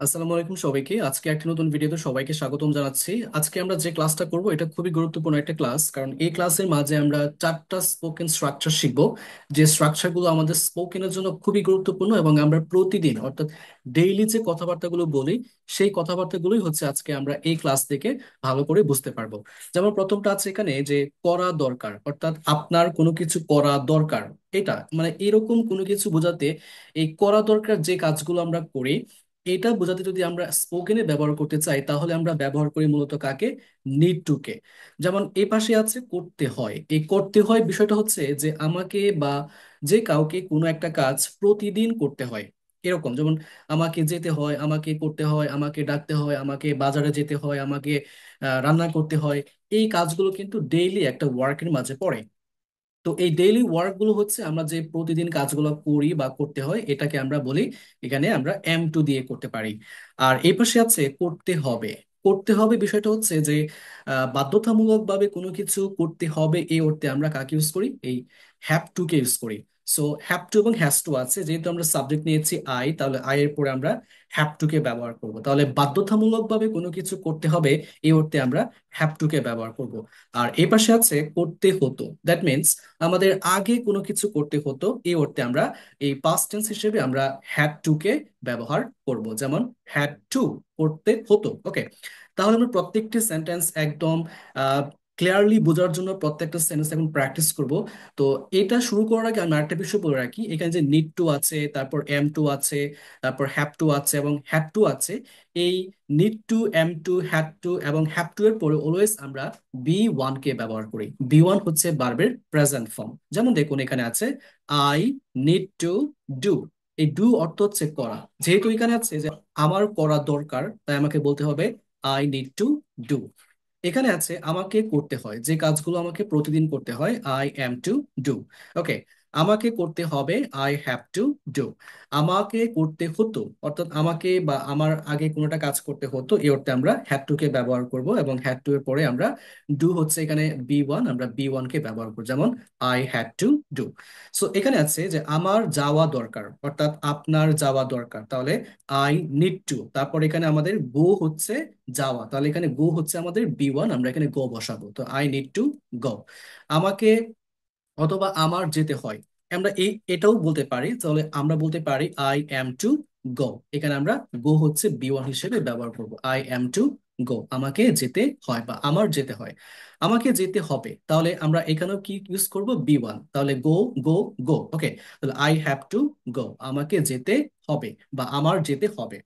আসসালামু আলাইকুম সবাইকে। আজকে একটি নতুন ভিডিওতে সবাইকে স্বাগতম জানাচ্ছি। আজকে আমরা যে ক্লাসটা করব এটা খুবই গুরুত্বপূর্ণ একটা ক্লাস, কারণ এই ক্লাসের মাঝে আমরা চারটা স্পোকেন স্ট্রাকচার শিখবো। যে স্ট্রাকচারগুলো আমাদের স্পোকেনের জন্য খুবই গুরুত্বপূর্ণ এবং আমরা প্রতিদিন অর্থাৎ ডেইলি যে কথাবার্তাগুলো বলি সেই কথাবার্তাগুলোই হচ্ছে আজকে আমরা এই ক্লাস থেকে ভালো করে বুঝতে পারবো। যেমন প্রথমটা আছে এখানে যে করা দরকার, অর্থাৎ আপনার কোনো কিছু করা দরকার। এটা মানে এরকম কোনো কিছু বোঝাতে এই করা দরকার যে কাজগুলো আমরা করি এটা বোঝাতে যদি আমরা স্পোকেনে ব্যবহার করতে চাই তাহলে আমরা ব্যবহার করি মূলত কাকে? নিড টু কে। যেমন এই পাশে আছে করতে হয়। এই করতে হয় বিষয়টা হচ্ছে যে আমাকে বা যে কাউকে কোনো একটা কাজ প্রতিদিন করতে হয়। এরকম যেমন আমাকে যেতে হয়, আমাকে করতে হয়, আমাকে ডাকতে হয়, আমাকে বাজারে যেতে হয়, আমাকে রান্না করতে হয়। এই কাজগুলো কিন্তু ডেইলি একটা ওয়ার্কের মাঝে পড়ে। তো এই ডেইলি ওয়ার্ক গুলো হচ্ছে আমরা যে প্রতিদিন কাজগুলো করি বা করতে হয় এটাকে আমরা বলি, এখানে আমরা এম টু দিয়ে করতে পারি। আর এই পাশে আছে করতে হবে। করতে হবে বিষয়টা হচ্ছে যে বাধ্যতামূলক ভাবে কোনো কিছু করতে হবে এই অর্থে আমরা কাকে ইউজ করি? এই হ্যাভ টু কে ইউজ করি। সো হ্যাভ টু এবং হ্যাজ টু আছে, যেহেতু আমরা সাবজেক্ট নিয়েছি আই, তাহলে আই এর পরে আমরা হ্যাভ টু কে ব্যবহার করব। তাহলে বাধ্যতামূলক ভাবে কোনো কিছু করতে হবে এই অর্থে আমরা হ্যাভ টু কে ব্যবহার করব। আর এই পাশে আছে করতে হতো, দ্যাট মিনস আমাদের আগে কোনো কিছু করতে হতো এই অর্থে আমরা এই পাস্ট টেন্স হিসেবে আমরা হ্যাড টু কে ব্যবহার করব। যেমন হ্যাড টু, করতে হতো। ওকে, তাহলে আমরা প্রত্যেকটি সেন্টেন্স একদম ক্লিয়ারলি বোঝার জন্য প্রত্যেকটা সেন্টেন্স এখন প্র্যাকটিস করব। তো এটা শুরু করার আগে আমি আরেকটা বিষয় বলে রাখি, এখানে যে নিড টু আছে, তারপর এম টু আছে, তারপর হ্যাভ টু আছে এবং হ্যাড টু আছে। এই need to, am to, had to এবং হ্যাভ টু এর পরে অলওয়েজ আমরা বি ওয়ান কে ব্যবহার করি। বি ওয়ান হচ্ছে ভার্বের প্রেজেন্ট ফর্ম। যেমন দেখুন এখানে আছে আই নিড টু ডু। এই ডু অর্থ হচ্ছে করা। যেহেতু এখানে আছে যে আমার করা দরকার, তাই আমাকে বলতে হবে আই নিড টু ডু। এখানে আছে আমাকে করতে হয়, যে কাজগুলো আমাকে প্রতিদিন করতে হয়, আই এম টু ডু। ওকে, আমাকে করতে হবে, আই হ্যাভ টু ডু। আমাকে করতে হতো, অর্থাৎ আমাকে বা আমার আগে কোনোটা কাজ করতে হতো এই অর্থে আমরা হ্যাড টু কে ব্যবহার করব এবং হ্যাড টু এর পরে আমরা ডু হচ্ছে এখানে বি ওয়ান, আমরা বি ওয়ান কে ব্যবহার করব। যেমন I had to do. So এখানে আছে যে আমার যাওয়া দরকার, অর্থাৎ আপনার যাওয়া দরকার, তাহলে আই নিড টু, তারপর এখানে আমাদের গো হচ্ছে যাওয়া, তাহলে এখানে গো হচ্ছে আমাদের বি ওয়ান, আমরা এখানে গো বসাবো। তো আই নিড টু গো। আমাকে অথবা আমার যেতে হয়, আমরা এটাও বলতে পারি। তাহলে আমরা বলতে পারি আই এম টু গো। এখানে আমরা গো হচ্ছে বি ওয়ান হিসেবে ব্যবহার করব। আই এম টু গো, আমাকে যেতে হয় বা আমার যেতে হয়। আমাকে যেতে হবে, তাহলে আমরা এখানেও কি ইউজ করব? বি ওয়ান, তাহলে গো, গো, গো। ওকে, তাহলে আই হ্যাভ টু গো, আমাকে যেতে হবে বা আমার যেতে হবে।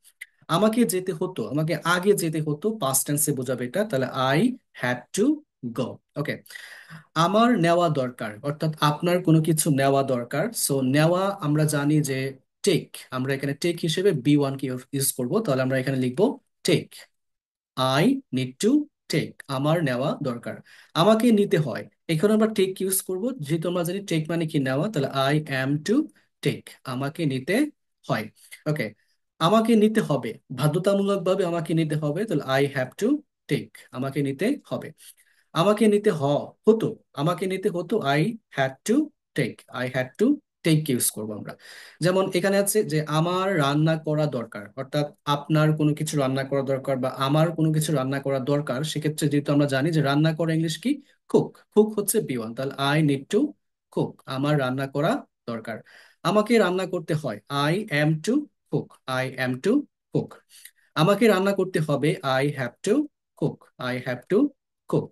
আমাকে যেতে হতো, আমাকে আগে যেতে হতো, পাস্ট টেন্সে বোঝাবে এটা, তাহলে আই হ্যাড টু গো। ওকে, আমার নেওয়া দরকার, অর্থাৎ আপনার কোনো কিছু নেওয়া দরকার। সো নেওয়া আমরা জানি যে টেক, আমরা এখানে টেক হিসেবে বি ওয়ান কে ইউজ করবো, তাহলে আমরা এখানে লিখবো take. I need to take, আমার নেওয়া দরকার। আমাকে নিতে হয়, এখানে আমরা টেক ইউজ করব, যেহেতু আমরা জানি টেক মানে কি নেওয়া, তাহলে আই অ্যাম টু টেক, আমাকে নিতে হয়। ওকে, আমাকে নিতে হবে, বাধ্যতামূলক ভাবে আমাকে নিতে হবে, তাহলে আই হ্যাভ টু টেক, আমাকে নিতে হবে। আমাকে নিতে হতো, আমাকে নিতে হতো, I had to take, I had to take use করবো আমরা। যেমন এখানে আছে যে আমার রান্না করা দরকার, অর্থাৎ আপনার কোনো কিছু রান্না করা দরকার বা আমার কোনো কিছু রান্না করা দরকার। সেক্ষেত্রে যেহেতু আমরা জানি যে রান্না করা ইংলিশ কি? কুক। কুক হচ্ছে বি ওয়ান, তাহলে আই নিড টু কুক, আমার রান্না করা দরকার। আমাকে রান্না করতে হয়, I am to cook, I am to cook. আমাকে রান্না করতে হবে, I have to cook, I have to cook.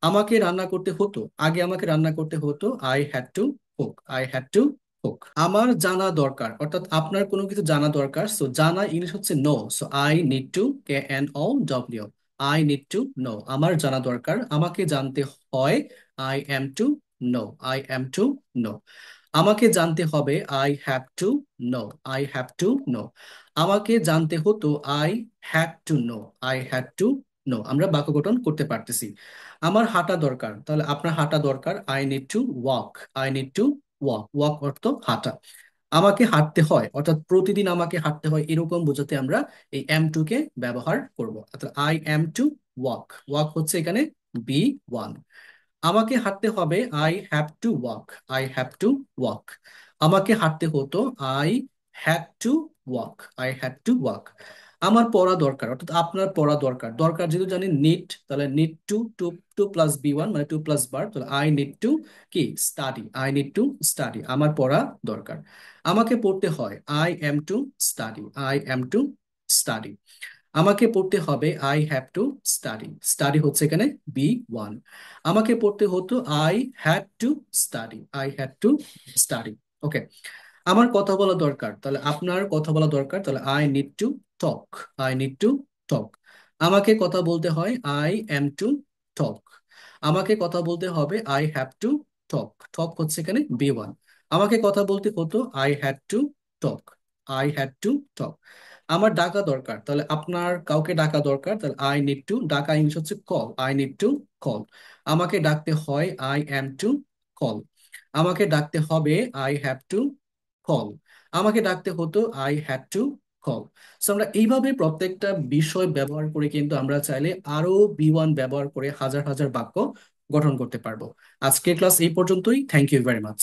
আমাকে রান্না করতে হতো, আগে আমাকে রান্না করতে হতো, I had to cook, I had to cook. আমার জানা দরকার, অর্থাৎ আপনার কোনো কিছু জানা দরকার। সো জানা ইংলিশ হচ্ছে know, so I need to, K N O W, I need to know, আমার জানা দরকার। আমাকে জানতে হয়, I am to know, I am to know. আমাকে জানতে হবে, I have to know, I have to know. আমাকে জানতে হতো, I had to know, I had to know. আমরা বাক্য গঠন করতে পারতেছি। আমার হাঁটা দরকার, তাহলে আপনার হাঁটা দরকার, I need to walk, I need to walk. Walk অর্থ হাঁটা। আমাকে হাঁটতে হয়, অর্থাৎ প্রতিদিন আমাকে হাঁটতে হয়, এরকম বোঝাতে আমরা এই এম টু কে ব্যবহার করব। অর্থাৎ I am to walk, walk হচ্ছে এখানে বি ওয়ান। আমাকে হাঁটতে হবে, I have to walk, I have to walk. আমাকে হাঁটতে হতো, I had to walk, I had to walk. আমার পড়া দরকার, অর্থাৎ আপনার পড়া দরকার। দরকার যেহেতু জানি নিড, তাহলে need to, to to plus V one মানে টু প্লাস বার, তাহলে আই নিড টু কি study, I need to study, আমার পড়া দরকার। আমাকে পড়তে হয়, I am to study, I am to study. আমাকে পড়তে হবে, I have to study, study হচ্ছে এখানে বি ওয়ান। আমাকে পড়তে হতো, I had to study, I had to study. Okay. আমার কথা বলা দরকার, তাহলে আপনার কথা বলা দরকার, তাহলে I need to talk, I need to talk. আমাকে কথা বলতে হয়, আই এম টু টক। আমাকে কথা বলতে হবে, আই হ্যাভ টু টক, টক হচ্ছে এখানে বি ওয়ান। আমাকে কথা বলতে হতো, I had to talk, I had to talk. আমার ডাকা দরকার, তাহলে আপনার কাউকে ডাকা দরকার, তাহলে আই নিড টু, ডাকা ইংলিশ হচ্ছে call, I need to call. আমাকে ডাকতে হয়, আই এম টু কল। আমাকে ডাকতে হবে, আই হ্যাভ টু কল। আমাকে ডাকতে হতো, I had to call. So আমরা এইভাবে প্রত্যেকটা বিষয় ব্যবহার করে কিন্তু আমরা চাইলে আরো বি ওয়ান ব্যবহার করে হাজার হাজার বাক্য গঠন করতে পারবো। আজকের ক্লাস এই পর্যন্তই। Thank you very much.